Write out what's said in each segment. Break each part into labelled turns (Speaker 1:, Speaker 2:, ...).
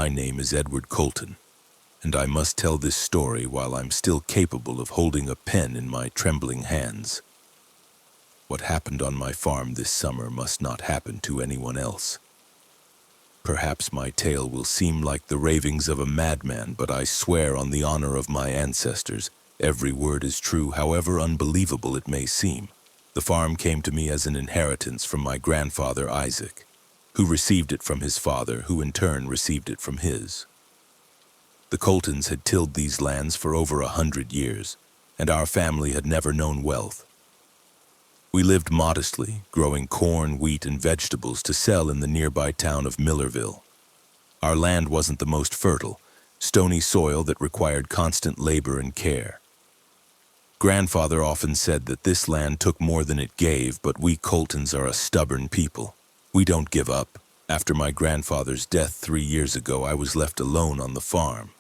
Speaker 1: My name is Edward Colton, and I must tell this story while I'm still capable of holding a pen in my trembling hands. What happened on my farm this summer must not happen to anyone else. Perhaps my tale will seem like the ravings of a madman, but I swear on the honor of my ancestors, every word is true, however unbelievable it may seem. The farm came to me as an inheritance from my grandfather Isaac, who received it from his father, who in turn received it from his. The Coltons had tilled these lands for over 100 years, and our family had never known wealth. We lived modestly, growing corn, wheat, and vegetables to sell in the nearby town of Millerville. Our land wasn't the most fertile, stony soil that required constant labor and care. Grandfather often said that this land took more than it gave, but we Coltons are a stubborn people. We don't give up. After my grandfather's death 3 years ago, I was left alone on the farm.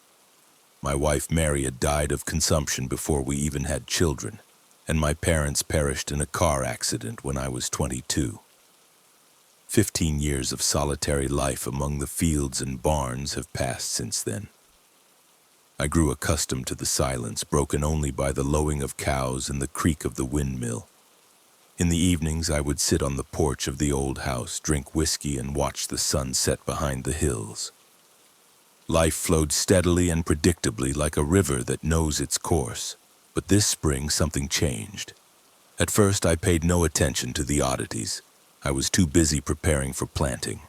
Speaker 1: My wife Mary had died of consumption before we even had children, and my parents perished in a car accident when I was 22. 15 years of solitary life among the fields and barns have passed since then. I grew accustomed to the silence, broken only by the lowing of cows and the creak of the windmill. In the evenings, I would sit on the porch of the old house, drink whiskey, and watch the sun set behind the hills. Life flowed steadily and predictably like a river that knows its course. But this spring, something changed. At first, I paid no attention to the oddities. I was too busy preparing for planting.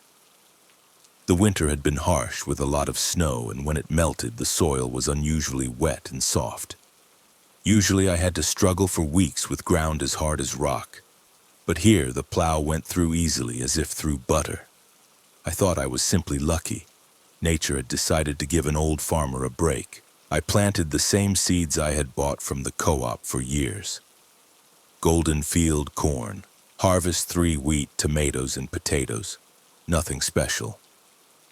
Speaker 1: The winter had been harsh with a lot of snow, and when it melted, the soil was unusually wet and soft. Usually, I had to struggle for weeks with ground as hard as rock. But here, the plow went through easily, as if through butter. I thought I was simply lucky. Nature had decided to give an old farmer a break. I planted the same seeds I had bought from the co-op for years. Golden field corn, harvest 3 wheat, tomatoes, and potatoes. Nothing special.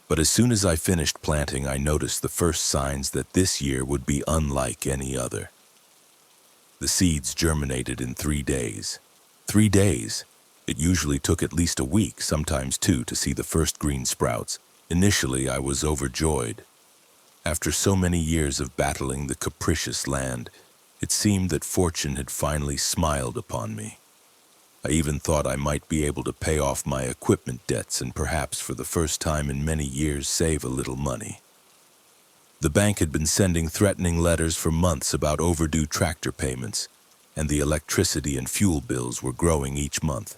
Speaker 1: But as soon as I finished planting, I noticed the first signs that this year would be unlike any other. The seeds germinated in 3 days. 3 days! It usually took at least a week, sometimes 2, to see the first green sprouts. Initially, I was overjoyed. After so many years of battling the capricious land, it seemed that fortune had finally smiled upon me. I even thought I might be able to pay off my equipment debts and perhaps for the first time in many years save a little money. The bank had been sending threatening letters for months about overdue tractor payments, and the electricity and fuel bills were growing each month.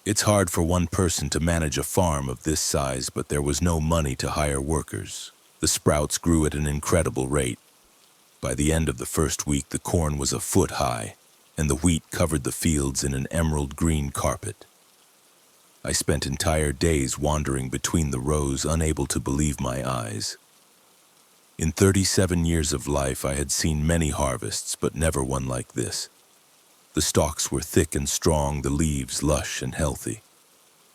Speaker 1: It's hard for one person to manage a farm of this size, but there was no money to hire workers. The sprouts grew at an incredible rate. By the end of the first week, the corn was a foot high, and the wheat covered the fields in an emerald green carpet. I spent entire days wandering between the rows, unable to believe my eyes. In 37 years of life, I had seen many harvests, but never one like this. The stalks were thick and strong, the leaves lush and healthy.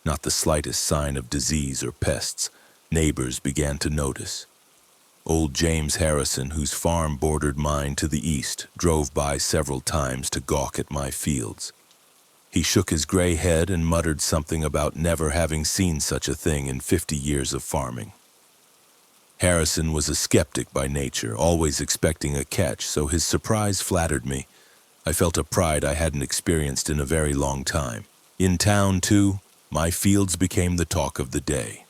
Speaker 1: Not the slightest sign of disease or pests. Neighbors began to notice. Old James Harrison, whose farm bordered mine to the east, drove by several times to gawk at my fields. He shook his gray head and muttered something about never having seen such a thing in 50 years of farming. Harrison was a skeptic by nature, always expecting a catch, so his surprise flattered me. I felt a pride I hadn't experienced in a very long time. In town, too, my fields became the talk of the day.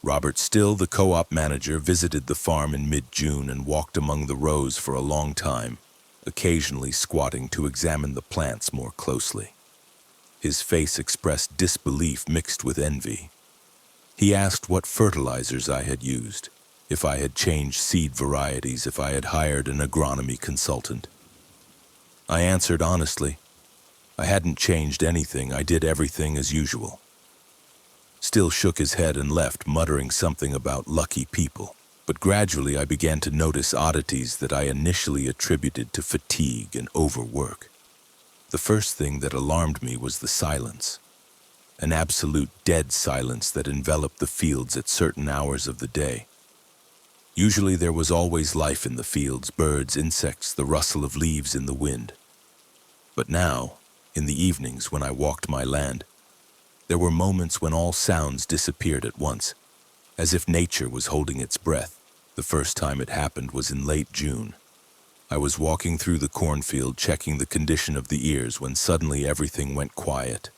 Speaker 1: Robert Still, the co-op manager, visited the farm in mid-June and walked among the rows for a long time, occasionally squatting to examine the plants more closely. His face expressed disbelief mixed with envy. He asked what fertilizers I had used, if I had changed seed varieties, if I had hired an agronomy consultant. I answered honestly, I hadn't changed anything, I did everything as usual. Still shook his head and left, muttering something about lucky people. But gradually I began to notice oddities that I initially attributed to fatigue and overwork. The first thing that alarmed me was the silence. An absolute dead silence that enveloped the fields at certain hours of the day. Usually there was always life in the fields, birds, insects, the rustle of leaves in the wind. But now, in the evenings when I walked my land, there were moments when all sounds disappeared at once. as if nature was holding its breath. The first time it happened was in late June. I was walking through the cornfield checking the condition of the ears when suddenly everything went quiet.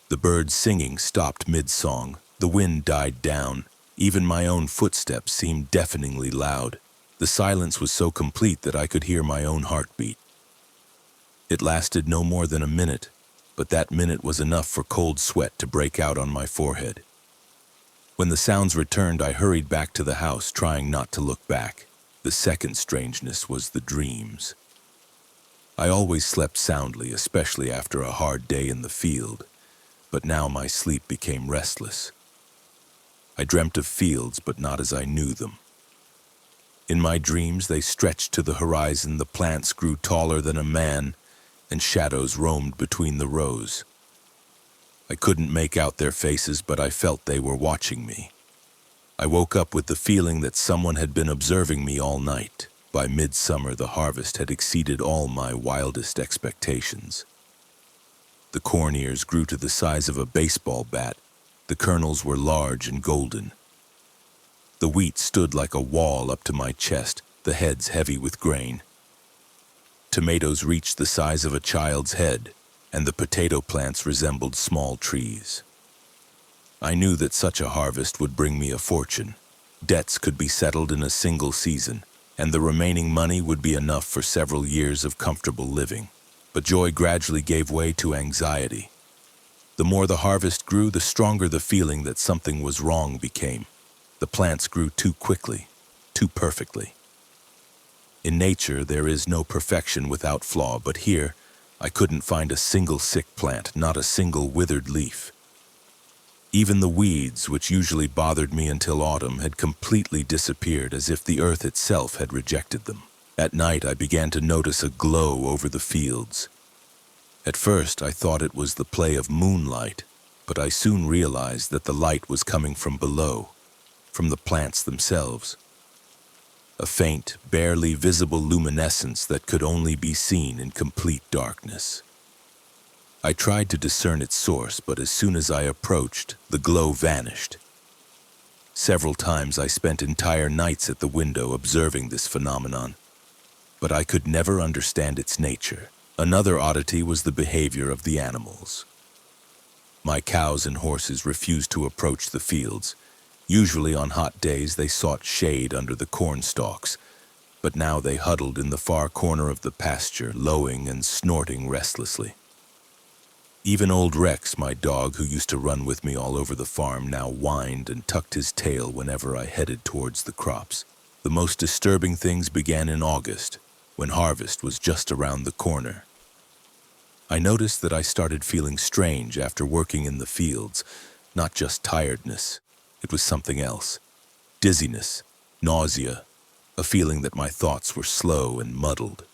Speaker 1: The birds singing stopped mid-song, the wind died down, even my own footsteps seemed deafeningly loud. The silence was so complete that I could hear my own heartbeat. It lasted no more than a minute, but that minute was enough for cold sweat to break out on my forehead. When the sounds returned, I hurried back to the house, trying not to look back. The second strangeness was the dreams. I always slept soundly, especially after a hard day in the field, but now my sleep became restless. I dreamt of fields, but not as I knew them. In my dreams, they stretched to the horizon, the plants grew taller than a man, and shadows roamed between the rows. I couldn't make out their faces, but I felt they were watching me. I woke up with the feeling that someone had been observing me all night. By midsummer, the harvest had exceeded all my wildest expectations. The corn ears grew to the size of a baseball bat. The kernels were large and golden. The wheat stood like a wall up to my chest, the heads heavy with grain. Tomatoes reached the size of a child's head, and the potato plants resembled small trees. I knew that such a harvest would bring me a fortune. Debts could be settled in a single season, and the remaining money would be enough for several years of comfortable living. But joy gradually gave way to anxiety. The more the harvest grew, the stronger the feeling that something was wrong became. The plants grew too quickly, too perfectly. In nature, there is no perfection without flaw, but here, I couldn't find a single sick plant, not a single withered leaf. Even the weeds, which usually bothered me until autumn, had completely disappeared, as if the earth itself had rejected them. At night, I began to notice a glow over the fields. At first, I thought it was the play of moonlight, but I soon realized that the light was coming from below, from the plants themselves. A faint, barely visible luminescence that could only be seen in complete darkness. I tried to discern its source, but as soon as I approached, the glow vanished. Several times I spent entire nights at the window observing this phenomenon, but I could never understand its nature. Another oddity was the behavior of the animals. My cows and horses refused to approach the fields. Usually on hot days they sought shade under the corn stalks, but now they huddled in the far corner of the pasture, lowing and snorting restlessly. Even old Rex, my dog who used to run with me all over the farm, now whined and tucked his tail whenever I headed towards the crops. The most disturbing things began in August, when harvest was just around the corner. I noticed that I started feeling strange after working in the fields, not just tiredness. It was something else. Dizziness, nausea, a feeling that my thoughts were slow and muddled.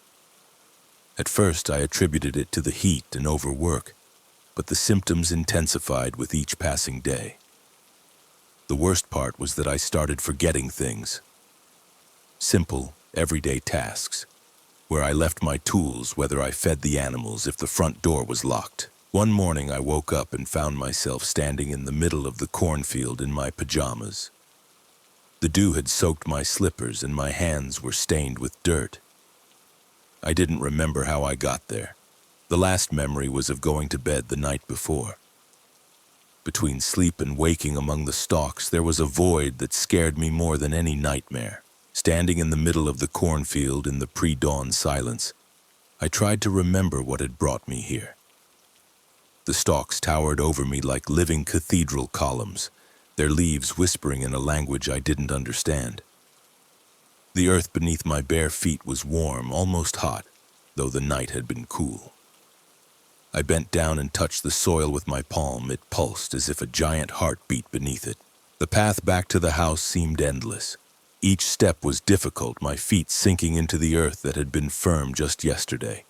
Speaker 1: At first, I attributed it to the heat and overwork, but the symptoms intensified with each passing day. The worst part was that I started forgetting things. Simple, everyday tasks, where I left my tools, whether I fed the animals, if the front door was locked. One morning I woke up and found myself standing in the middle of the cornfield in my pajamas. The dew had soaked my slippers and my hands were stained with dirt. I didn't remember how I got there. The last memory was of going to bed the night before. Between sleep and waking among the stalks, there was a void that scared me more than any nightmare. Standing in the middle of the cornfield in the pre-dawn silence, I tried to remember what had brought me here. The stalks towered over me like living cathedral columns, their leaves whispering in a language I didn't understand. The earth beneath my bare feet was warm, almost hot, though the night had been cool. I bent down and touched the soil with my palm. It pulsed as if a giant heart beat beneath it. The path back to the house seemed endless. Each step was difficult, my feet sinking into the earth that had been firm just yesterday.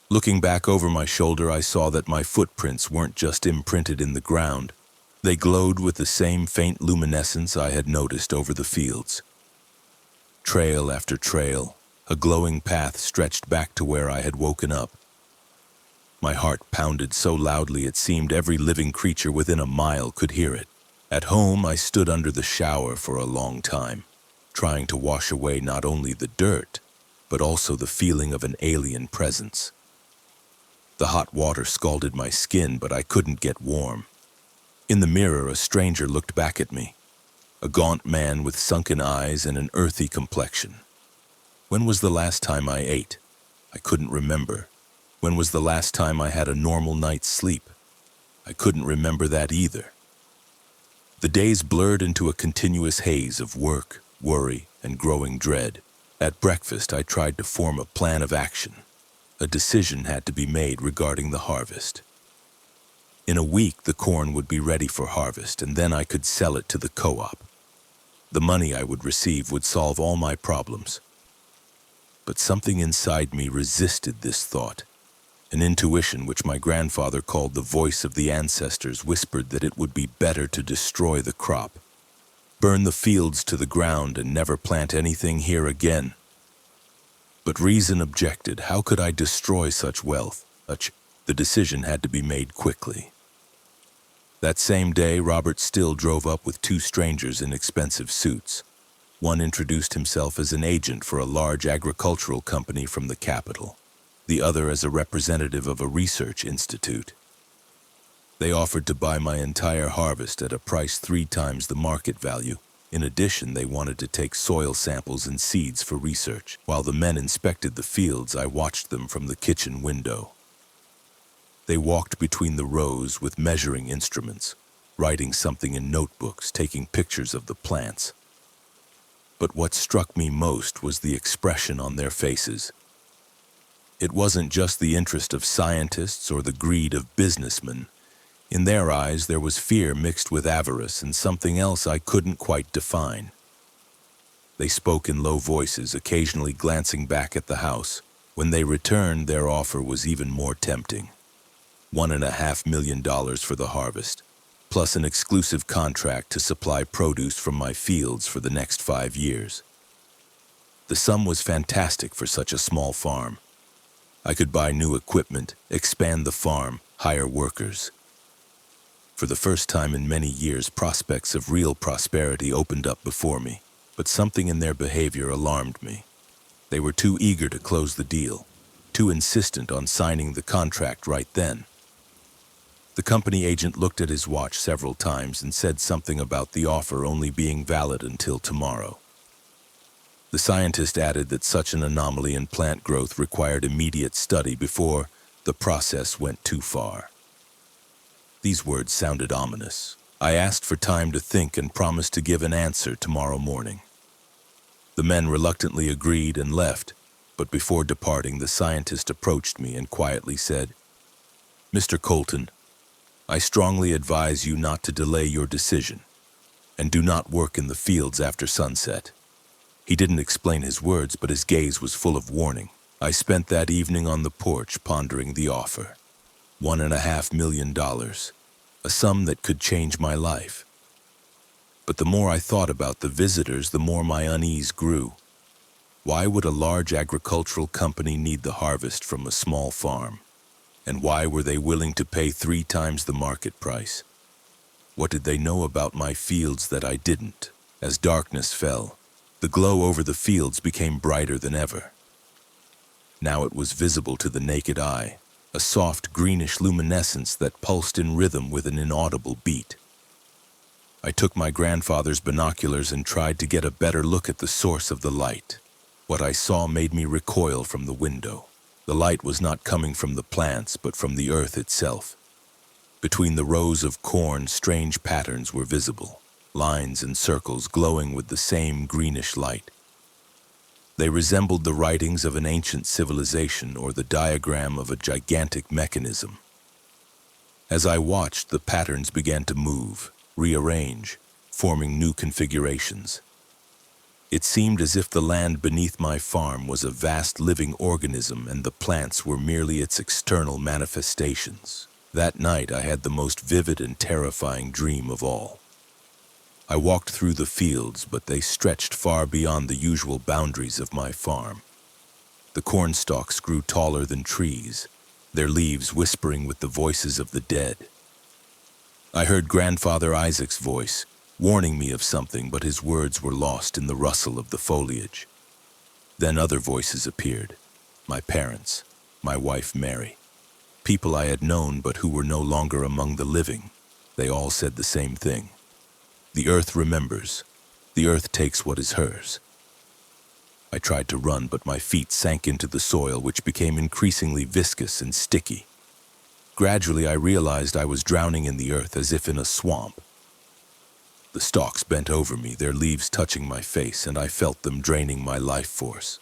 Speaker 1: Looking back over my shoulder, I saw that my footprints weren't just imprinted in the ground. They glowed with the same faint luminescence I had noticed over the fields. Trail after trail, a glowing path stretched back to where I had woken up. My heart pounded so loudly it seemed every living creature within a mile could hear it. At home, I stood under the shower for a long time, trying to wash away not only the dirt, but also the feeling of an alien presence. The hot water scalded my skin, but I couldn't get warm. In the mirror, a stranger looked back at me, a gaunt man with sunken eyes and an earthy complexion. When was the last time I ate? I couldn't remember. When was the last time I had a normal night's sleep? I couldn't remember that either. The days blurred into a continuous haze of work, worry, and growing dread. At breakfast, I tried to form a plan of action. A decision had to be made regarding the harvest. In a week, the corn would be ready for harvest, and then I could sell it to the co-op. The money I would receive would solve all my problems. But something inside me resisted this thought. An intuition which my grandfather called the voice of the ancestors whispered that it would be better to destroy the crop, burn the fields to the ground, and never plant anything here again. But reason objected. How could I destroy such wealth? The decision had to be made quickly. That same day, Robert Still drove up with two strangers in expensive suits. One introduced himself as an agent for a large agricultural company from the capital, the other as a representative of a research institute. They offered to buy my entire harvest at a price 3 times the market value. In addition, they wanted to take soil samples and seeds for research. While the men inspected the fields, I watched them from the kitchen window. They walked between the rows with measuring instruments, writing something in notebooks, taking pictures of the plants. But what struck me most was the expression on their faces. It wasn't just the interest of scientists or the greed of businessmen. In their eyes, there was fear mixed with avarice and something else I couldn't quite define. They spoke in low voices, occasionally glancing back at the house. When they returned, their offer was even more tempting. $1.5 million for the harvest, plus an exclusive contract to supply produce from my fields for the next 5 years. The sum was fantastic for such a small farm. I could buy new equipment, expand the farm, hire workers. For the first time in many years, prospects of real prosperity opened up before me, but something in their behavior alarmed me. They were too eager to close the deal, too insistent on signing the contract right then. The company agent looked at his watch several times and said something about the offer only being valid until tomorrow. The scientist added that such an anomaly in plant growth required immediate study before the process went too far. These words sounded ominous. I asked for time to think and promised to give an answer tomorrow morning. The men reluctantly agreed and left, but before departing, the scientist approached me and quietly said, "Mr. Colton, I strongly advise you not to delay your decision, and do not work in the fields after sunset." He didn't explain his words, but his gaze was full of warning. I spent that evening on the porch pondering the offer. $1.5 million, a sum that could change my life. But the more I thought about the visitors, the more my unease grew. Why would a large agricultural company need the harvest from a small farm? And why were they willing to pay 3 times the market price? What did they know about my fields that I didn't? As darkness fell, the glow over the fields became brighter than ever. Now it was visible to the naked eye, a soft greenish luminescence that pulsed in rhythm with an inaudible beat. I took my grandfather's binoculars and tried to get a better look at the source of the light. What I saw made me recoil from the window. The light was not coming from the plants, but from the earth itself. Between the rows of corn, strange patterns were visible, lines and circles glowing with the same greenish light. They resembled the writings of an ancient civilization or the diagram of a gigantic mechanism. As I watched, the patterns began to move, rearrange, forming new configurations. It seemed as if the land beneath my farm was a vast living organism and the plants were merely its external manifestations. That night I had the most vivid and terrifying dream of all. I walked through the fields, but they stretched far beyond the usual boundaries of my farm. The corn stalks grew taller than trees, their leaves whispering with the voices of the dead. I heard Grandfather Isaac's voice, warning me of something, but his words were lost in the rustle of the foliage. Then other voices appeared. My parents, my wife Mary, people I had known but who were no longer among the living. They all said the same thing. The earth remembers. The earth takes what is hers. I tried to run, but my feet sank into the soil, which became increasingly viscous and sticky. Gradually, I realized I was drowning in the earth as if in a swamp. The stalks bent over me, their leaves touching my face, and I felt them draining my life force.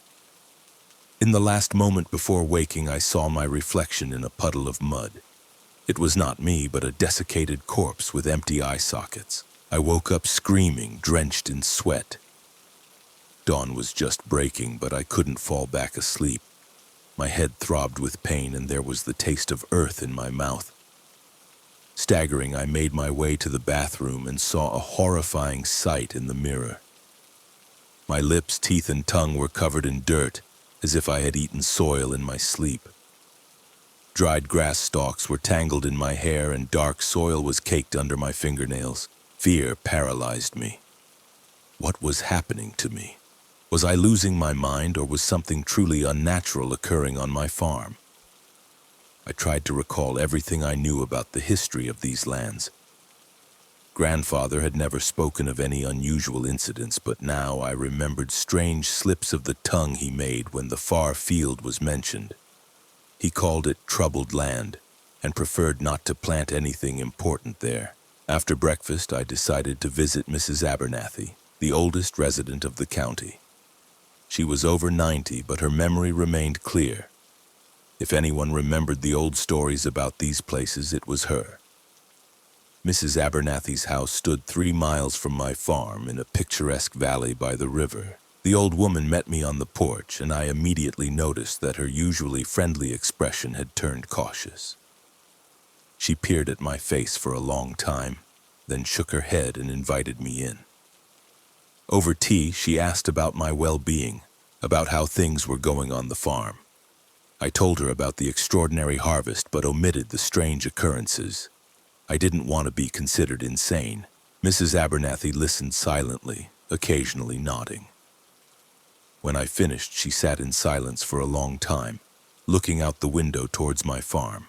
Speaker 1: In the last moment before waking, I saw my reflection in a puddle of mud. It was not me, but a desiccated corpse with empty eye sockets. I woke up screaming, drenched in sweat. Dawn was just breaking, but I couldn't fall back asleep. My head throbbed with pain, and there was the taste of earth in my mouth. Staggering, I made my way to the bathroom and saw a horrifying sight in the mirror. My lips, teeth, and tongue were covered in dirt, as if I had eaten soil in my sleep. Dried grass stalks were tangled in my hair, and dark soil was caked under my fingernails. Fear paralyzed me. What was happening to me? Was I losing my mind, or was something truly unnatural occurring on my farm? I tried to recall everything I knew about the history of these lands. Grandfather had never spoken of any unusual incidents, but now I remembered strange slips of the tongue he made when the far field was mentioned. He called it troubled land and preferred not to plant anything important there. After breakfast, I decided to visit Mrs. Abernathy, the oldest resident of the county. She was over 90, but her memory remained clear. If anyone remembered the old stories about these places, it was her. Mrs. Abernathy's house stood 3 miles from my farm in a picturesque valley by the river. The old woman met me on the porch, and I immediately noticed that her usually friendly expression had turned cautious. She peered at my face for a long time, then shook her head and invited me in. Over tea, she asked about my well-being, about how things were going on the farm. I told her about the extraordinary harvest, but omitted the strange occurrences. I didn't want to be considered insane. Mrs. Abernathy listened silently, occasionally nodding. When I finished, she sat in silence for a long time, looking out the window towards my farm.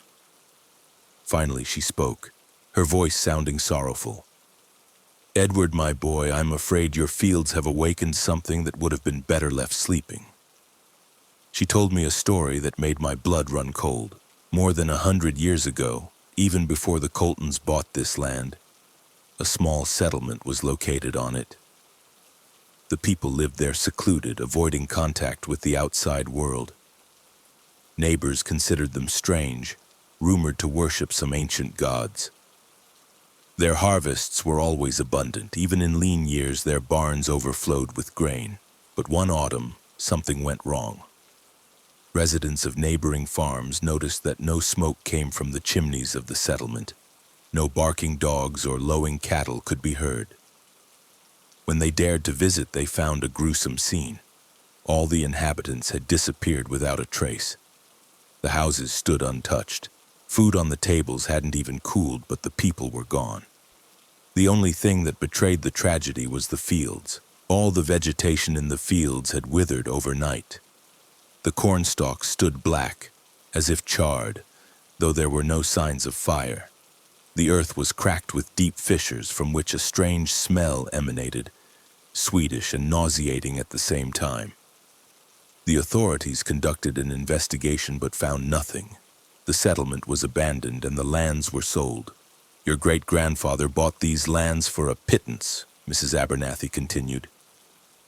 Speaker 1: Finally, she spoke, her voice sounding sorrowful. "Edward, my boy, I'm afraid your fields have awakened something that would have been better left sleeping." She told me a story that made my blood run cold. More than 100 years ago, even before the Coltons bought this land, a small settlement was located on it. The people lived there secluded, avoiding contact with the outside world. Neighbors considered them strange, rumored to worship some ancient gods. Their harvests were always abundant. Even in lean years, their barns overflowed with grain. But one autumn, something went wrong. Residents of neighboring farms noticed that no smoke came from the chimneys of the settlement. No barking dogs or lowing cattle could be heard. When they dared to visit, they found a gruesome scene. All the inhabitants had disappeared without a trace. The houses stood untouched. Food on the tables hadn't even cooled, but the people were gone. The only thing that betrayed the tragedy was the fields. All the vegetation in the fields had withered overnight. The cornstalks stood black, as if charred, though there were no signs of fire. The earth was cracked with deep fissures from which a strange smell emanated, sweetish and nauseating at the same time. The authorities conducted an investigation but found nothing. The settlement was abandoned and the lands were sold. "Your great-grandfather bought these lands for a pittance," Mrs. Abernathy continued.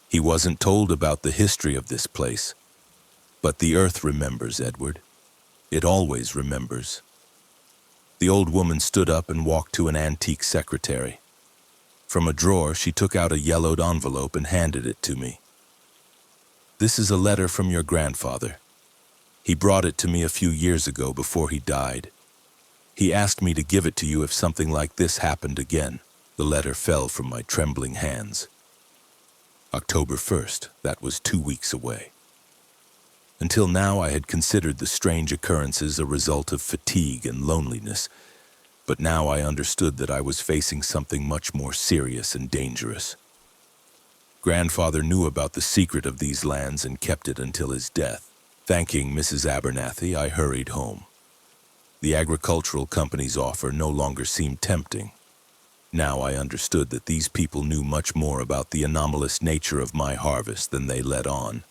Speaker 1: "He wasn't told about the history of this place. But the earth remembers, Edward. It always remembers." The old woman stood up and walked to an antique secretary. From a drawer, she took out a yellowed envelope and handed it to me. "This is a letter from your grandfather. He brought it to me a few years ago before he died. He asked me to give it to you if something like this happened again." The letter fell from my trembling hands. October 1st, that was 2 weeks away. Until now, I had considered the strange occurrences a result of fatigue and loneliness, But now I understood that I was facing something much more serious and dangerous. Grandfather knew about the secret of these lands and kept it until his death. Thanking Mrs. Abernathy, I hurried home. The agricultural company's offer no longer seemed tempting. Now I understood that these people knew much more about the anomalous nature of my harvest than they let on.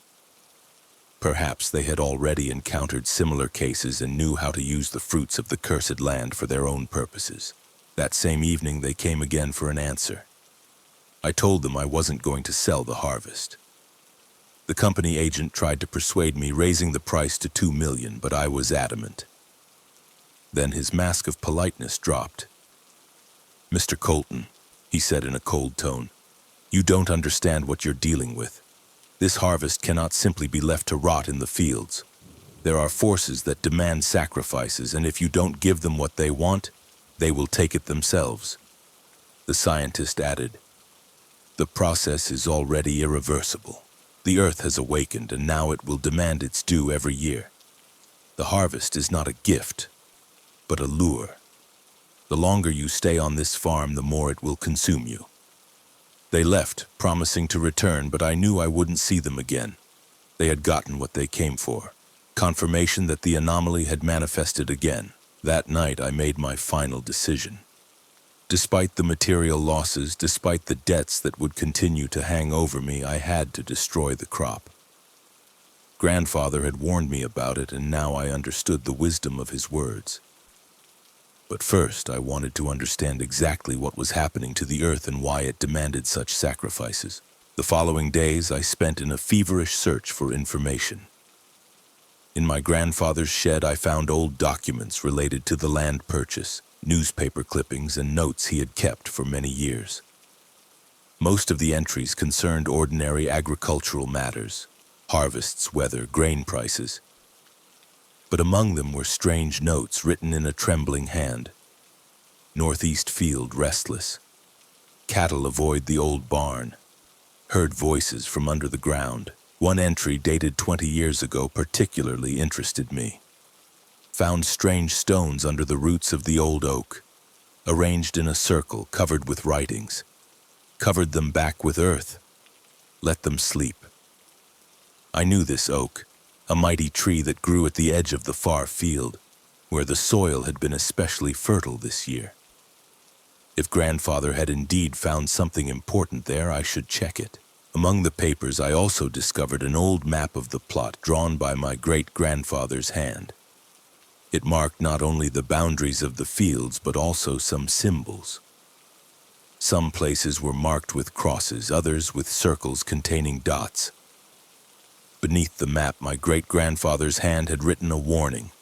Speaker 1: Perhaps they had already encountered similar cases and knew how to use the fruits of the cursed land for their own purposes. That same evening they came again for an answer. I told them I wasn't going to sell the harvest. The company agent tried to persuade me, raising the price to $2 million, but I was adamant. Then his mask of politeness dropped. "Mr. Colton," he said in a cold tone, "you don't understand what you're dealing with. This harvest cannot simply be left to rot in the fields. There are forces that demand sacrifices, and if you don't give them what they want, they will take it themselves." The scientist added, "The process is already irreversible. The earth has awakened, and now it will demand its due every year. The harvest is not a gift, but a lure. The longer you stay on this farm, the more it will consume you." They left, promising to return, but I knew I wouldn't see them again. They had gotten what they came for. Confirmation that the anomaly had manifested again. That night I made my final decision. Despite the material losses, despite the debts that would continue to hang over me, I had to destroy the crop. Grandfather had warned me about it, and now I understood the wisdom of his words. But first, I wanted to understand exactly what was happening to the earth and why it demanded such sacrifices. The following days I spent in a feverish search for information. In my grandfather's shed, I found old documents related to the land purchase, newspaper clippings, and notes he had kept for many years. Most of the entries concerned ordinary agricultural matters, harvests, weather, grain prices. But among them were strange notes written in a trembling hand. "Northeast field restless. Cattle avoid the old barn. Heard voices from under the ground." One entry dated 20 years ago particularly interested me. "Found strange stones under the roots of the old oak, arranged in a circle covered with writings. Covered them back with earth. Let them sleep." I knew this oak, a mighty tree that grew at the edge of the far field, where the soil had been especially fertile this year. If Grandfather had indeed found something important there, I should check it. Among the papers, I also discovered an old map of the plot drawn by my great-grandfather's hand. It marked not only the boundaries of the fields, but also some symbols. Some places were marked with crosses, others with circles containing dots. Beneath the map, my great-grandfather's hand had written a warning.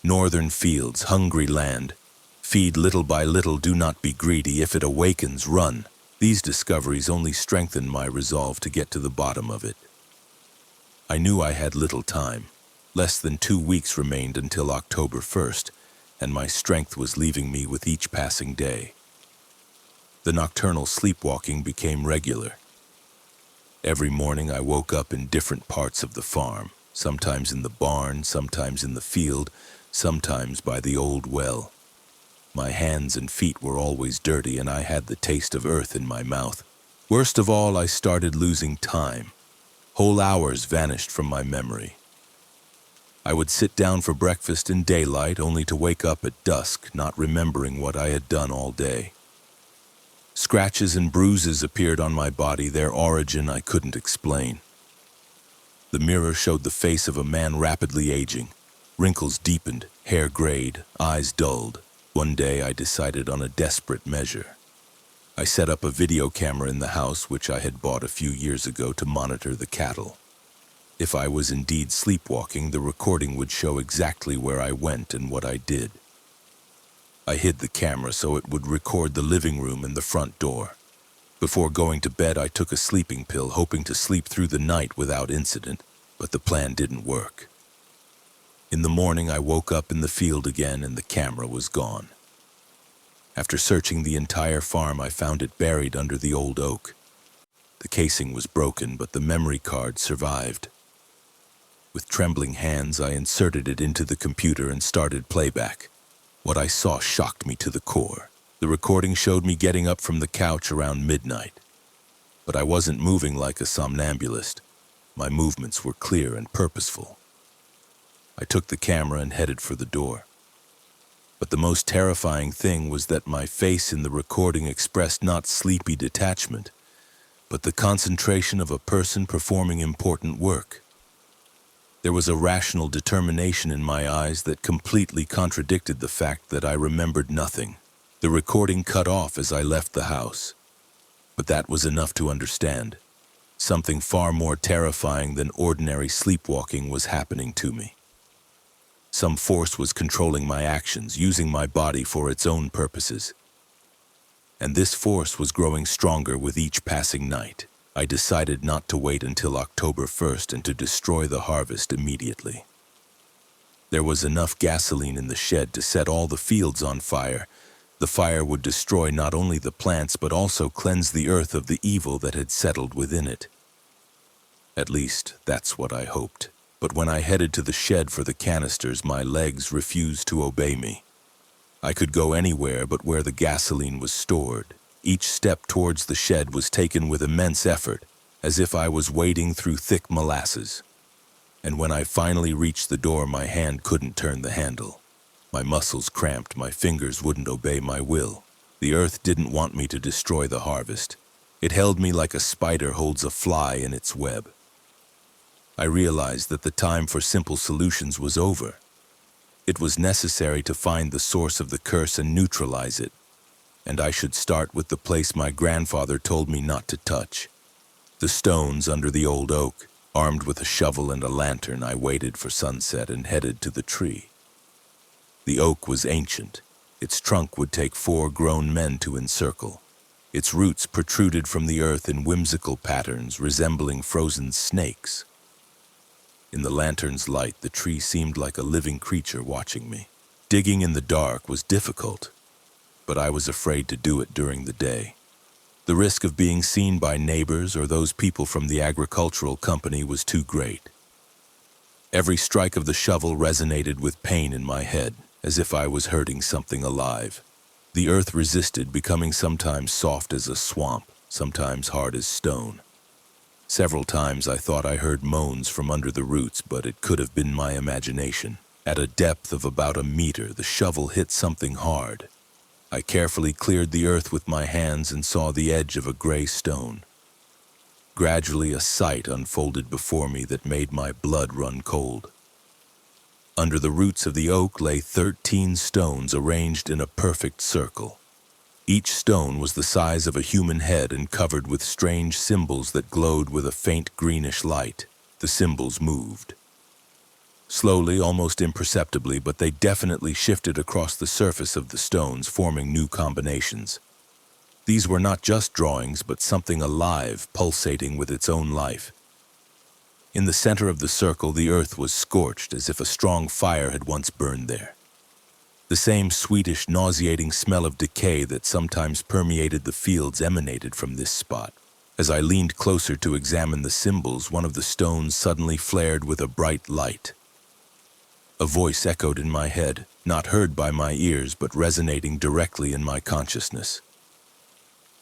Speaker 1: "Northern fields, hungry land. Feed little by little, do not be greedy. If it awakens, run." These discoveries only strengthened my resolve to get to the bottom of it. I knew I had little time. Less than 2 weeks remained until October 1st, and my strength was leaving me with each passing day. The nocturnal sleepwalking became regular. Every morning I woke up in different parts of the farm, sometimes in the barn, sometimes in the field, sometimes by the old well. My hands and feet were always dirty, and I had the taste of earth in my mouth. Worst of all, I started losing time. Whole hours vanished from my memory. I would sit down for breakfast in daylight, only to wake up at dusk, not remembering what I had done all day. Scratches and bruises appeared on my body, their origin I couldn't explain. The mirror showed the face of a man rapidly aging. Wrinkles deepened, hair grayed, eyes dulled. One day I decided on a desperate measure. I set up a video camera in the house, which I had bought a few years ago, to monitor the cattle. If I was indeed sleepwalking, the recording would show exactly where I went and what I did. I hid the camera so it would record the living room and the front door. Before going to bed, I took a sleeping pill, hoping to sleep through the night without incident, but the plan didn't work. In the morning, I woke up in the field again and the camera was gone. After searching the entire farm, I found it buried under the old oak. The casing was broken, but the memory card survived. With trembling hands, I inserted it into the computer and started playback. What I saw shocked me to the core. The recording showed me getting up from the couch around midnight. But I wasn't moving like a somnambulist. My movements were clear and purposeful. I took the camera and headed for the door. But the most terrifying thing was that my face in the recording expressed not sleepy detachment, but the concentration of a person performing important work. There was a rational determination in my eyes that completely contradicted the fact that I remembered nothing. The recording cut off as I left the house. But that was enough to understand. Something far more terrifying than ordinary sleepwalking was happening to me. Some force was controlling my actions, using my body for its own purposes. And this force was growing stronger with each passing night. I decided not to wait until October 1st and to destroy the harvest immediately. There was enough gasoline in the shed to set all the fields on fire. The fire would destroy not only the plants but also cleanse the earth of the evil that had settled within it. At least, that's what I hoped. But when I headed to the shed for the canisters, my legs refused to obey me. I could go anywhere but where the gasoline was stored. Each step towards the shed was taken with immense effort, as if I was wading through thick molasses. And when I finally reached the door, my hand couldn't turn the handle. My muscles cramped, my fingers wouldn't obey my will. The earth didn't want me to destroy the harvest. It held me like a spider holds a fly in its web. I realized that the time for simple solutions was over. It was necessary to find the source of the curse and neutralize it. And I should start with the place my grandfather told me not to touch. The stones under the old oak. Armed with a shovel and a lantern, I waited for sunset and headed to the tree. The oak was ancient. Its trunk would take 4 grown men to encircle. Its roots protruded from the earth in whimsical patterns resembling frozen snakes. In the lantern's light, the tree seemed like a living creature watching me. Digging in the dark was difficult, but I was afraid to do it during the day. The risk of being seen by neighbors or those people from the agricultural company was too great. Every strike of the shovel resonated with pain in my head, as if I was hurting something alive. The earth resisted, becoming sometimes soft as a swamp, sometimes hard as stone. Several times I thought I heard moans from under the roots, but it could have been my imagination. At a depth of about a meter, the shovel hit something hard. I carefully cleared the earth with my hands and saw the edge of a gray stone. Gradually, a sight unfolded before me that made my blood run cold. Under the roots of the oak lay 13 stones arranged in a perfect circle. Each stone was the size of a human head and covered with strange symbols that glowed with a faint greenish light. The symbols moved. Slowly, almost imperceptibly, but they definitely shifted across the surface of the stones, forming new combinations. These were not just drawings, but something alive, pulsating with its own life. In the center of the circle, the earth was scorched as if a strong fire had once burned there. The same sweetish, nauseating smell of decay that sometimes permeated the fields emanated from this spot. As I leaned closer to examine the symbols, one of the stones suddenly flared with a bright light. A voice echoed in my head, not heard by my ears, but resonating directly in my consciousness.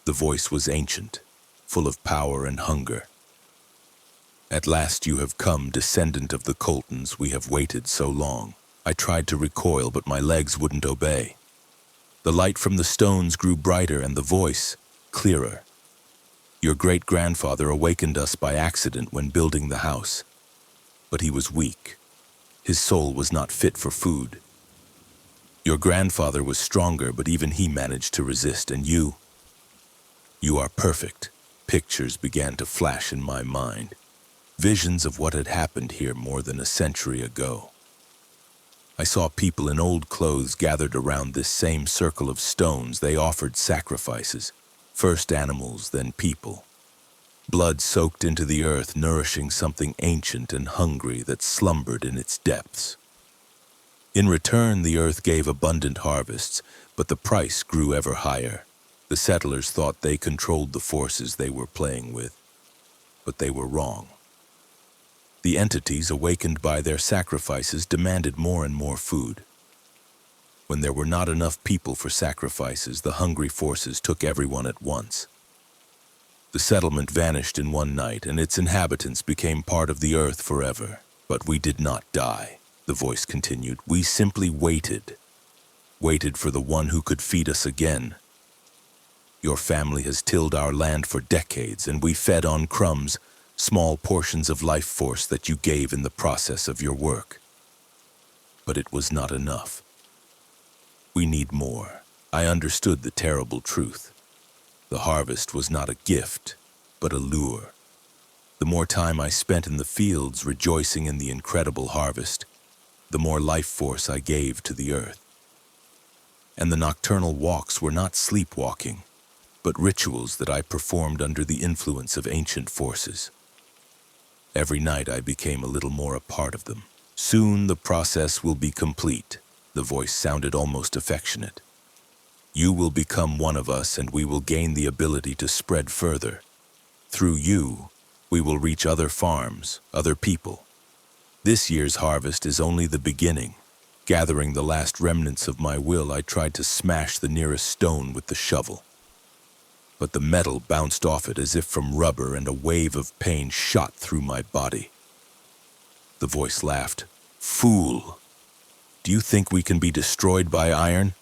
Speaker 1: The voice was ancient, full of power and hunger. "At last you have come, descendant of the Coltons. We have waited so long." I tried to recoil, but my legs wouldn't obey. The light from the stones grew brighter and the voice clearer. "Your great-grandfather awakened us by accident when building the house. But he was weak. His soul was not fit for food. Your grandfather was stronger, but even he managed to resist, and you are perfect." Pictures began to flash in my mind. Visions of what had happened here more than a century ago. I saw people in old clothes gathered around this same circle of stones. They offered sacrifices, first animals, then people. Blood soaked into the earth, nourishing something ancient and hungry that slumbered in its depths. In return, the earth gave abundant harvests, but the price grew ever higher. The settlers thought they controlled the forces they were playing with, but they were wrong. The entities, awakened by their sacrifices, demanded more and more food. When there were not enough people for sacrifices, the hungry forces took everyone at once. The settlement vanished in one night, and its inhabitants became part of the earth forever. But we did not die, the voice continued. We simply waited for the one who could feed us again. Your family has tilled our land for decades, and we fed on crumbs, small portions of life force that you gave in the process of your work. But it was not enough. We need more. I understood the terrible truth. The harvest was not a gift, but a lure. The more time I spent in the fields rejoicing in the incredible harvest, the more life force I gave to the earth. And the nocturnal walks were not sleepwalking, but rituals that I performed under the influence of ancient forces. Every night I became a little more a part of them. Soon the process will be complete. The voice sounded almost affectionate. You will become one of us, and we will gain the ability to spread further. Through you, we will reach other farms, other people. This year's harvest is only the beginning. Gathering the last remnants of my will, I tried to smash the nearest stone with the shovel. But the metal bounced off it as if from rubber, and a wave of pain shot through my body. The voice laughed. Fool! Do you think we can be destroyed by iron?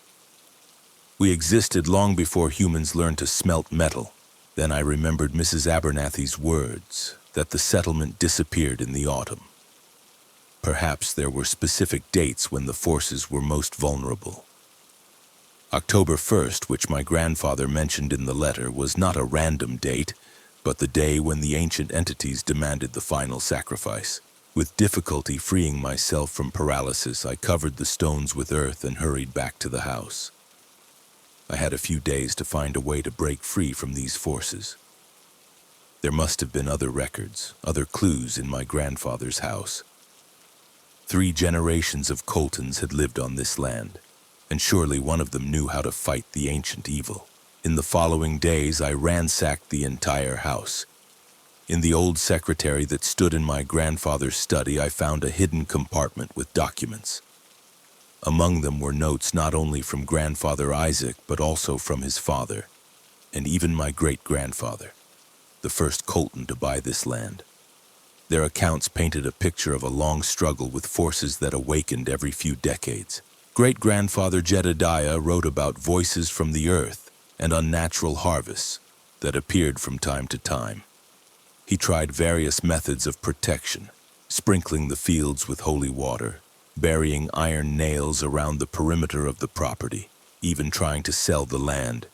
Speaker 1: We existed long before humans learned to smelt metal. Then I remembered Mrs. Abernathy's words, that the settlement disappeared in the autumn. Perhaps there were specific dates when the forces were most vulnerable. October 1st, which my grandfather mentioned in the letter, was not a random date, but the day when the ancient entities demanded the final sacrifice. With difficulty freeing myself from paralysis, I covered the stones with earth and hurried back to the house. I had a few days to find a way to break free from these forces. There must have been other records, other clues in my grandfather's house. 3 generations of Coltons had lived on this land, and surely one of them knew how to fight the ancient evil. In the following days, I ransacked the entire house. In the old secretary that stood in my grandfather's study, I found a hidden compartment with documents. Among them were notes not only from Grandfather Isaac, but also from his father, and even my great-grandfather, the first Colton to buy this land. Their accounts painted a picture of a long struggle with forces that awakened every few decades. Great-grandfather Jedediah wrote about voices from the earth and unnatural harvests that appeared from time to time. He tried various methods of protection, sprinkling the fields with holy water, burying iron nails around the perimeter of the property, even trying to sell the land.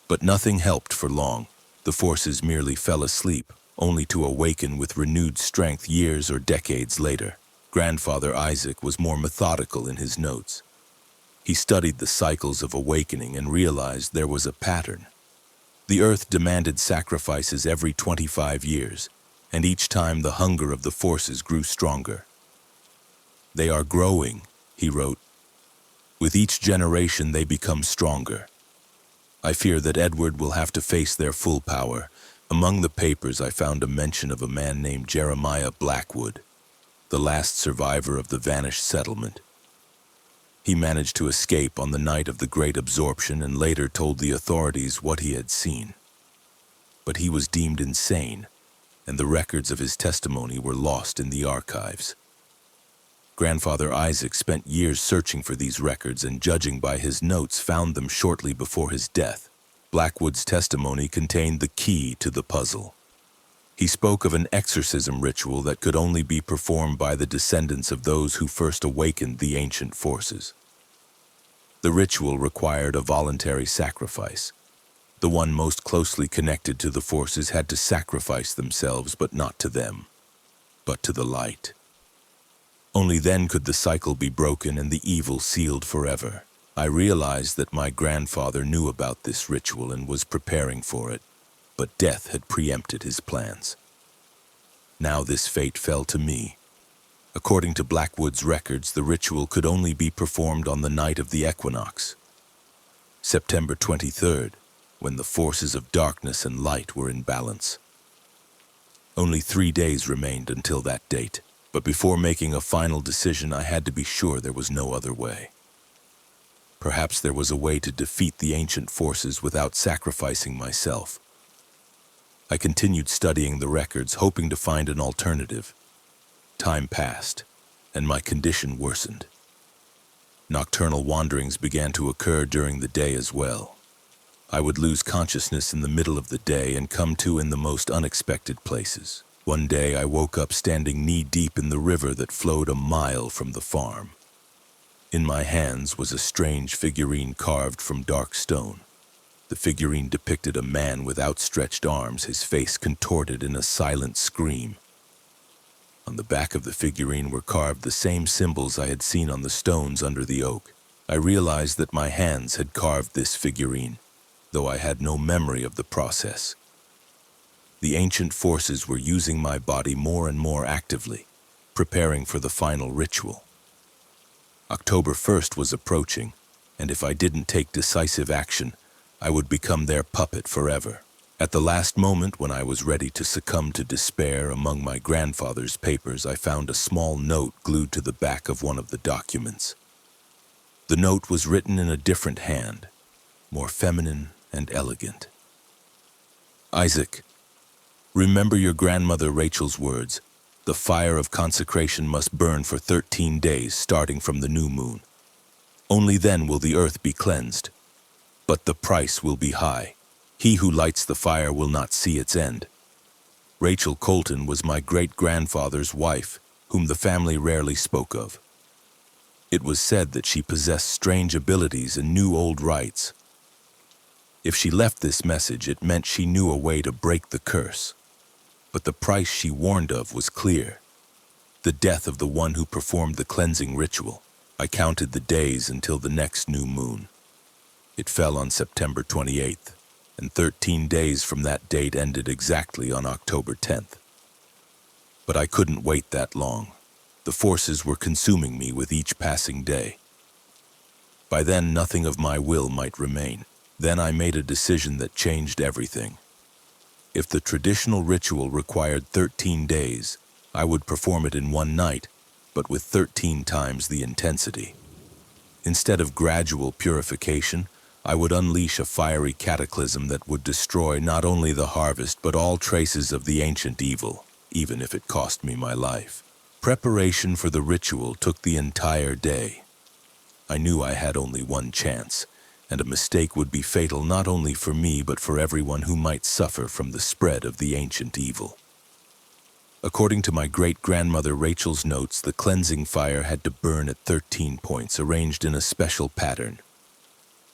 Speaker 1: But nothing helped for long. The forces merely fell asleep, only to awaken with renewed strength years or decades later. Grandfather Isaac was more methodical in his notes. He studied the cycles of awakening and realized there was a pattern. The earth demanded sacrifices every 25 years, and each time the hunger of the forces grew stronger. They are growing, he wrote. With each generation they become stronger. I fear that Edward will have to face their full power. Among the papers I found a mention of a man named Jeremiah Blackwood, the last survivor of the vanished settlement. He managed to escape on the night of the Great Absorption and later told the authorities what he had seen. But he was deemed insane, and the records of his testimony were lost in the archives. Grandfather Isaac spent years searching for these records and, judging by his notes, found them shortly before his death. Blackwood's testimony contained the key to the puzzle. He spoke of an exorcism ritual that could only be performed by the descendants of those who first awakened the ancient forces. The ritual required a voluntary sacrifice. The one most closely connected to the forces had to sacrifice themselves, but not to them, but to the light. Only then could the cycle be broken and the evil sealed forever. I realized that my grandfather knew about this ritual and was preparing for it, but death had preempted his plans. Now this fate fell to me. According to Blackwood's records, the ritual could only be performed on the night of the equinox, September 23rd, when the forces of darkness and light were in balance. Only 3 days remained until that date. But before making a final decision, I had to be sure there was no other way. Perhaps there was a way to defeat the ancient forces without sacrificing myself. I continued studying the records, hoping to find an alternative. Time passed, and my condition worsened. Nocturnal wanderings began to occur during the day as well. I would lose consciousness in the middle of the day and come to in the most unexpected places. One day I woke up standing knee-deep in the river that flowed a mile from the farm. In my hands was a strange figurine carved from dark stone. The figurine depicted a man with outstretched arms, his face contorted in a silent scream. On the back of the figurine were carved the same symbols I had seen on the stones under the oak. I realized that my hands had carved this figurine, though I had no memory of the process. The ancient forces were using my body more and more actively, preparing for the final ritual. October 1st was approaching, and if I didn't take decisive action, I would become their puppet forever. At the last moment, when I was ready to succumb to despair, among my grandfather's papers, I found a small note glued to the back of one of the documents. The note was written in a different hand, more feminine and elegant. Isaac, remember your grandmother Rachel's words. The fire of consecration must burn for 13 days, starting from the new moon. Only then will the earth be cleansed. But the price will be high. He who lights the fire will not see its end. Rachel Colton was my great-grandfather's wife, whom the family rarely spoke of. It was said that she possessed strange abilities and knew old rites. If she left this message, it meant she knew a way to break the curse. But the price she warned of was clear: the death of the one who performed the cleansing ritual. I counted the days until the next new moon. It fell on September 28th, and 13 days from that date ended exactly on October 10th. But I couldn't wait that long. The forces were consuming me with each passing day. By then, nothing of my will might remain. Then I made a decision that changed everything. If the traditional ritual required 13 days, I would perform it in one night, but with 13 times the intensity. Instead of gradual purification, I would unleash a fiery cataclysm that would destroy not only the harvest but all traces of the ancient evil, even if it cost me my life. Preparation for the ritual took the entire day. I knew I had only one chance, and a mistake would be fatal not only for me but for everyone who might suffer from the spread of the ancient evil. According to my great-grandmother Rachel's notes, the cleansing fire had to burn at 13 points arranged in a special pattern.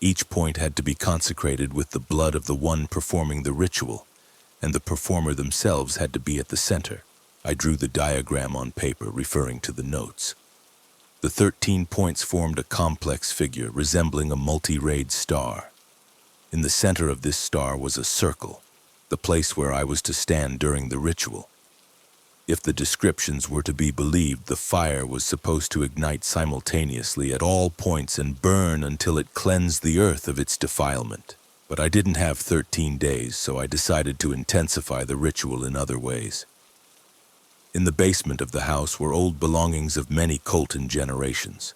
Speaker 1: Each point had to be consecrated with the blood of the one performing the ritual, and the performer themselves had to be at the center. I drew the diagram on paper, referring to the notes. The 13 points formed a complex figure resembling a multi-rayed star. In the center of this star was a circle, the place where I was to stand during the ritual. If the descriptions were to be believed, the fire was supposed to ignite simultaneously at all points and burn until it cleansed the earth of its defilement. But I didn't have 13 days, so I decided to intensify the ritual in other ways. In the basement of the house were old belongings of many Colton generations.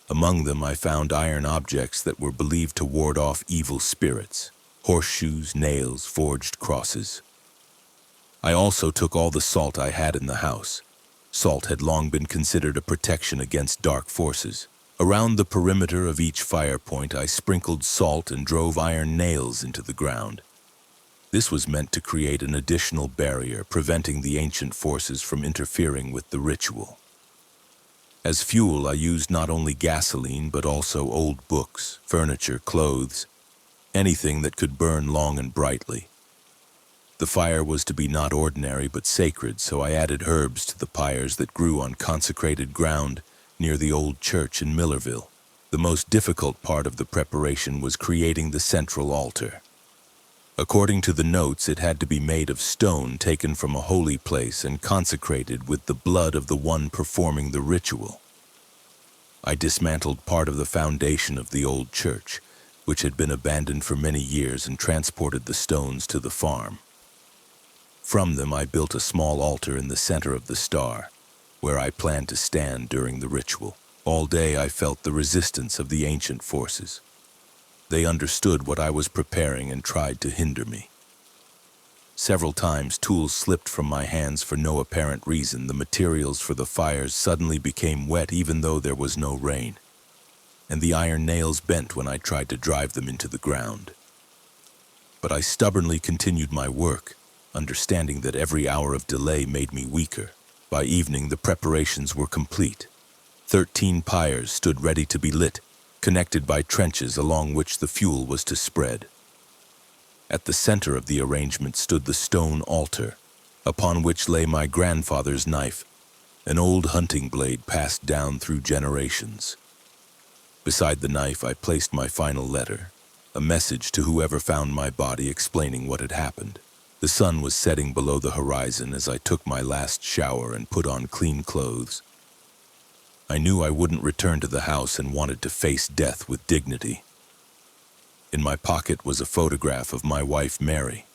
Speaker 1: Among them I found iron objects that were believed to ward off evil spirits: horseshoes, nails, forged crosses. I also took all the salt I had in the house. Salt had long been considered a protection against dark forces. Around the perimeter of each fire point I sprinkled salt and drove iron nails into the ground. This was meant to create an additional barrier, preventing the ancient forces from interfering with the ritual. As fuel, I used not only gasoline but also old books, furniture, clothes, anything that could burn long and brightly. The fire was to be not ordinary but sacred, so I added herbs to the pyres that grew on consecrated ground near the old church in Millerville. The most difficult part of the preparation was creating the central altar. According to the notes, it had to be made of stone taken from a holy place and consecrated with the blood of the one performing the ritual. I dismantled part of the foundation of the old church, which had been abandoned for many years, and transported the stones to the farm. From them, I built a small altar in the center of the star, where I planned to stand during the ritual. All day I felt the resistance of the ancient forces. They understood what I was preparing and tried to hinder me. Several times tools slipped from my hands for no apparent reason. The materials for the fires suddenly became wet even though there was no rain, and the iron nails bent when I tried to drive them into the ground. But I stubbornly continued my work, understanding that every hour of delay made me weaker. By evening, the preparations were complete. 13 pyres stood ready to be lit, connected by trenches along which the fuel was to spread. At the center of the arrangement stood the stone altar, upon which lay my grandfather's knife, an old hunting blade passed down through generations. Beside the knife, I placed my final letter, a message to whoever found my body explaining what had happened. The sun was setting below the horizon as I took my last shower and put on clean clothes. I knew I wouldn't return to the house and wanted to face death with dignity. In my pocket was a photograph of my wife, Mary,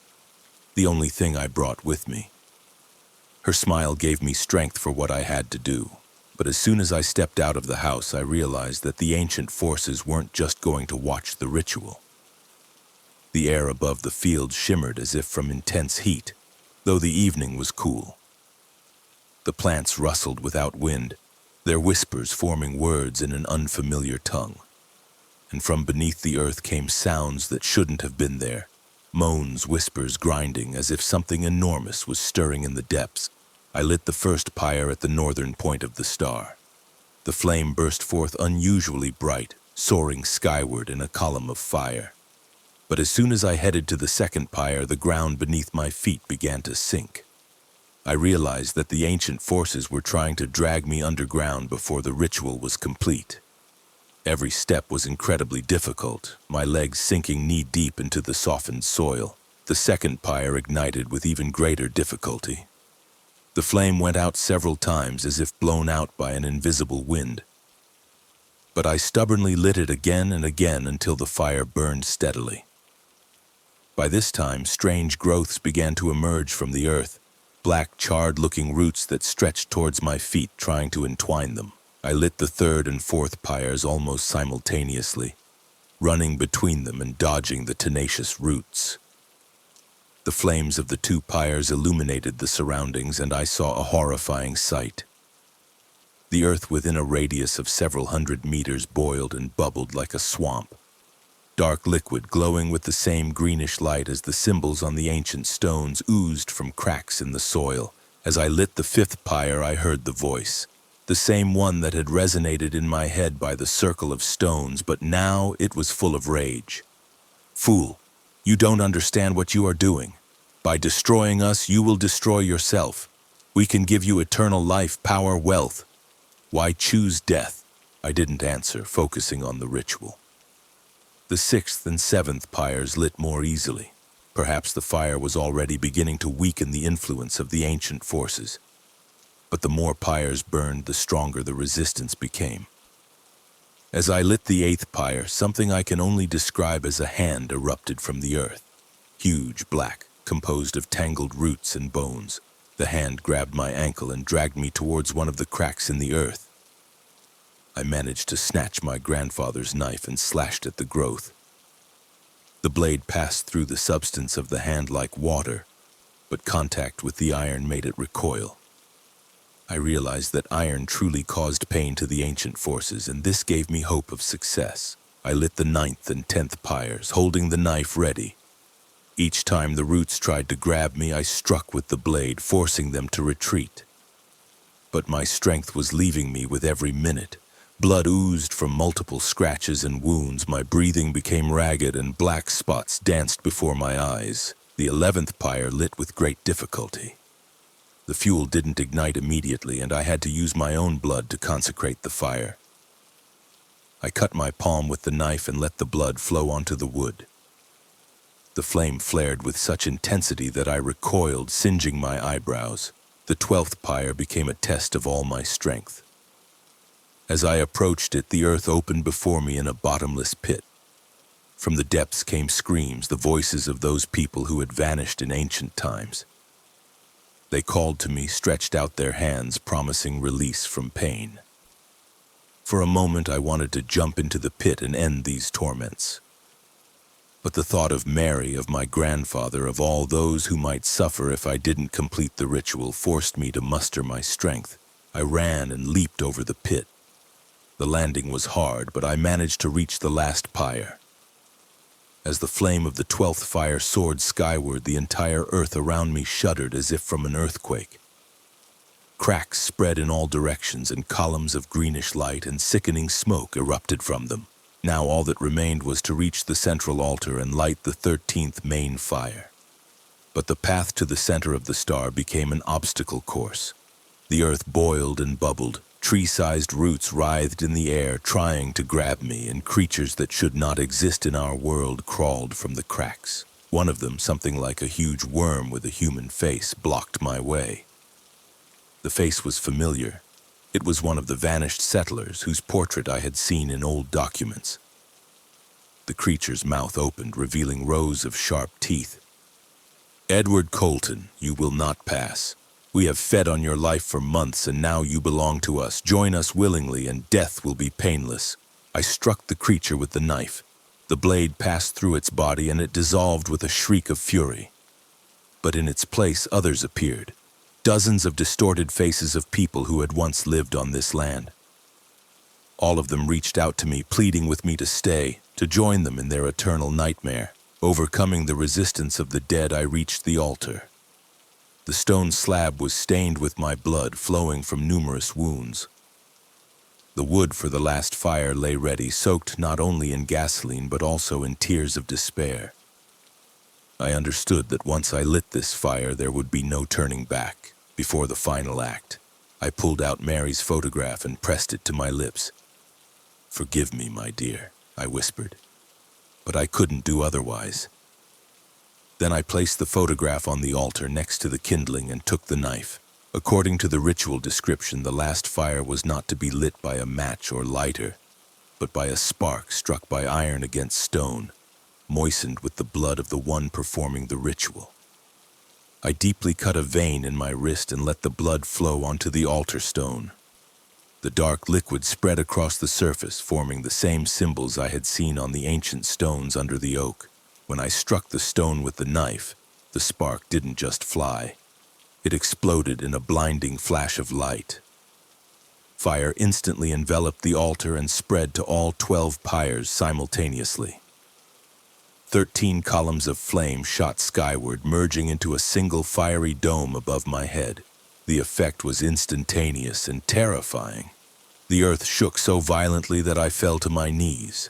Speaker 1: the only thing I brought with me. Her smile gave me strength for what I had to do, but as soon as I stepped out of the house, I realized that the ancient forces weren't just going to watch the ritual. The air above the field shimmered as if from intense heat, though the evening was cool. The plants rustled without wind, their whispers forming words in an unfamiliar tongue. And from beneath the earth came sounds that shouldn't have been there, moans, whispers, grinding, as if something enormous was stirring in the depths. I lit the first pyre at the northern point of the star. The flame burst forth unusually bright, soaring skyward in a column of fire. But as soon as I headed to the second pyre, the ground beneath my feet began to sink. I realized that the ancient forces were trying to drag me underground before the ritual was complete. Every step was incredibly difficult, my legs sinking knee-deep into the softened soil. The second pyre ignited with even greater difficulty. The flame went out several times as if blown out by an invisible wind. But I stubbornly lit it again and again until the fire burned steadily. By this time, strange growths began to emerge from the earth, black, charred-looking roots that stretched towards my feet, trying to entwine them. I lit the third and fourth pyres almost simultaneously, running between them and dodging the tenacious roots. The flames of the 2 pyres illuminated the surroundings, and I saw a horrifying sight. The earth within a radius of several hundred meters boiled and bubbled like a swamp. Dark liquid glowing with the same greenish light as the symbols on the ancient stones oozed from cracks in the soil. As I lit the 5th pyre, I heard the voice, the same one that had resonated in my head by the circle of stones, but now it was full of rage. "Fool, you don't understand what you are doing. By destroying us, you will destroy yourself. We can give you eternal life, power, wealth. Why choose death?" I didn't answer, focusing on the ritual. The 6th and 7th pyres lit more easily. Perhaps the fire was already beginning to weaken the influence of the ancient forces. But the more pyres burned, the stronger the resistance became. As I lit the 8th pyre, something I can only describe as a hand erupted from the earth. Huge, black, composed of tangled roots and bones. The hand grabbed my ankle and dragged me towards one of the cracks in the earth. I managed to snatch my grandfather's knife and slashed at the growth. The blade passed through the substance of the hand like water, but contact with the iron made it recoil. I realized that iron truly caused pain to the ancient forces, and this gave me hope of success. I lit the 9th and 10th pyres, holding the knife ready. Each time the roots tried to grab me, I struck with the blade, forcing them to retreat. But my strength was leaving me with every minute. Blood oozed from multiple scratches and wounds. My breathing became ragged and black spots danced before my eyes. The 11th pyre lit with great difficulty. The fuel didn't ignite immediately, and I had to use my own blood to consecrate the fire. I cut my palm with the knife and let the blood flow onto the wood. The flame flared with such intensity that I recoiled, singeing my eyebrows. The 12th pyre became a test of all my strength. As I approached it, the earth opened before me in a bottomless pit. From the depths came screams, the voices of those people who had vanished in ancient times. They called to me, stretched out their hands, promising release from pain. For a moment I wanted to jump into the pit and end these torments. But the thought of Mary, of my grandfather, of all those who might suffer if I didn't complete the ritual forced me to muster my strength. I ran and leaped over the pit. The landing was hard, but I managed to reach the last pyre. As the flame of the 12th fire soared skyward, the entire earth around me shuddered as if from an earthquake. Cracks spread in all directions, and columns of greenish light and sickening smoke erupted from them. Now all that remained was to reach the central altar and light the 13th main fire. But the path to the center of the star became an obstacle course. The earth boiled and bubbled. Tree-sized roots writhed in the air, trying to grab me, and creatures that should not exist in our world crawled from the cracks. One of them, something like a huge worm with a human face, blocked my way. The face was familiar. It was one of the vanished settlers whose portrait I had seen in old documents. The creature's mouth opened, revealing rows of sharp teeth. "Edward Colton, you will not pass. We have fed on your life for months, and now you belong to us. Join us willingly, and death will be painless." I struck the creature with the knife. The blade passed through its body, and it dissolved with a shriek of fury. But in its place, others appeared. Dozens of distorted faces of people who had once lived on this land. All of them reached out to me, pleading with me to stay, to join them in their eternal nightmare. Overcoming the resistance of the dead, I reached the altar. The stone slab was stained with my blood, flowing from numerous wounds. The wood for the last fire lay ready, soaked not only in gasoline but also in tears of despair. I understood that once I lit this fire, there would be no turning back. Before the final act, I pulled out Mary's photograph and pressed it to my lips. "Forgive me, my dear," I whispered, but I couldn't do otherwise. Then I placed the photograph on the altar next to the kindling and took the knife. According to the ritual description, the last fire was not to be lit by a match or lighter, but by a spark struck by iron against stone, moistened with the blood of the one performing the ritual. I deeply cut a vein in my wrist and let the blood flow onto the altar stone. The dark liquid spread across the surface, forming the same symbols I had seen on the ancient stones under the oak. When I struck the stone with the knife, the spark didn't just fly. It exploded in a blinding flash of light. Fire instantly enveloped the altar and spread to all 12 pyres simultaneously. 13 columns of flame shot skyward, merging into a single fiery dome above my head. The effect was instantaneous and terrifying. The earth shook so violently that I fell to my knees.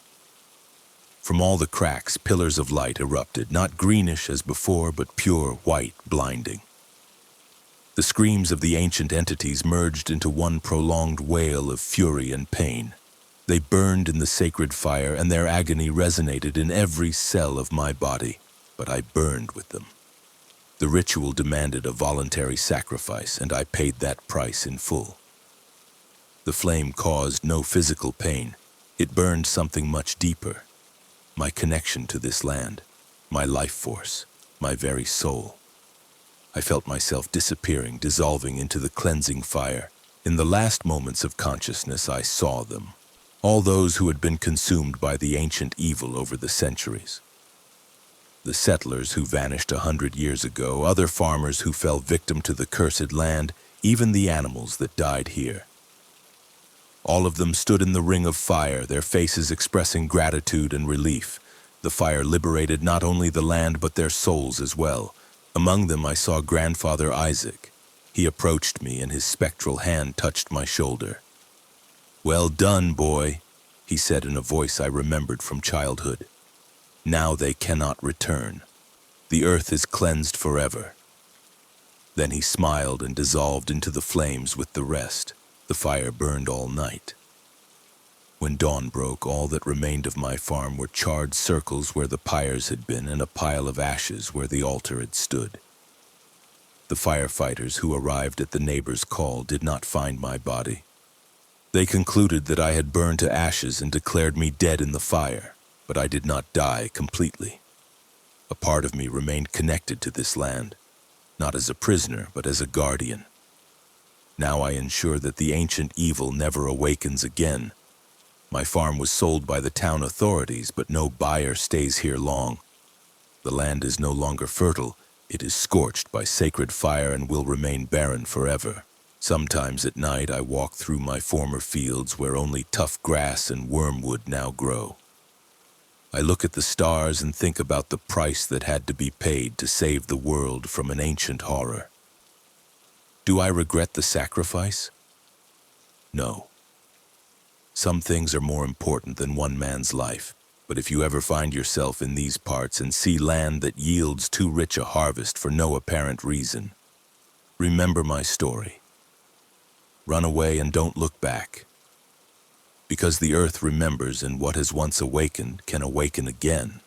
Speaker 1: From all the cracks, pillars of light erupted, not greenish as before, but pure white, blinding. The screams of the ancient entities merged into one prolonged wail of fury and pain. They burned in the sacred fire, and their agony resonated in every cell of my body, but I burned with them. The ritual demanded a voluntary sacrifice, and I paid that price in full. The flame caused no physical pain. It burned something much deeper. My connection to this land, my life force, my very soul. I felt myself disappearing, dissolving into the cleansing fire. In the last moments of consciousness, I saw them. All those who had been consumed by the ancient evil over the centuries. The settlers who vanished 100 years ago, other farmers who fell victim to the cursed land, even the animals that died here. All of them stood in the ring of fire, their faces expressing gratitude and relief. The fire liberated not only the land but their souls as well. Among them I saw Grandfather Isaac. He approached me and his spectral hand touched my shoulder. "Well done, boy," he said in a voice I remembered from childhood. "Now they cannot return. The earth is cleansed forever." Then he smiled and dissolved into the flames with the rest. The fire burned all night. When dawn broke, all that remained of my farm were charred circles where the pyres had been and a pile of ashes where the altar had stood. The firefighters who arrived at the neighbor's call did not find my body. They concluded that I had burned to ashes and declared me dead in the fire, but I did not die completely. A part of me remained connected to this land, not as a prisoner, but as a guardian. Now I ensure that the ancient evil never awakens again, My farm was sold by the town authorities, but no buyer stays here long. The land is no longer fertile. It is scorched by sacred fire and will remain barren forever. Sometimes at night I walk through my former fields where only tough grass and wormwood now grow. I look at the stars and think about the price that had to be paid to save the world from an ancient horror. Do I regret the sacrifice? No. Some things are more important than one man's life, but if you ever find yourself in these parts and see land that yields too rich a harvest for no apparent reason, remember my story. Run away and don't look back. Because the earth remembers, and what has once awakened can awaken again.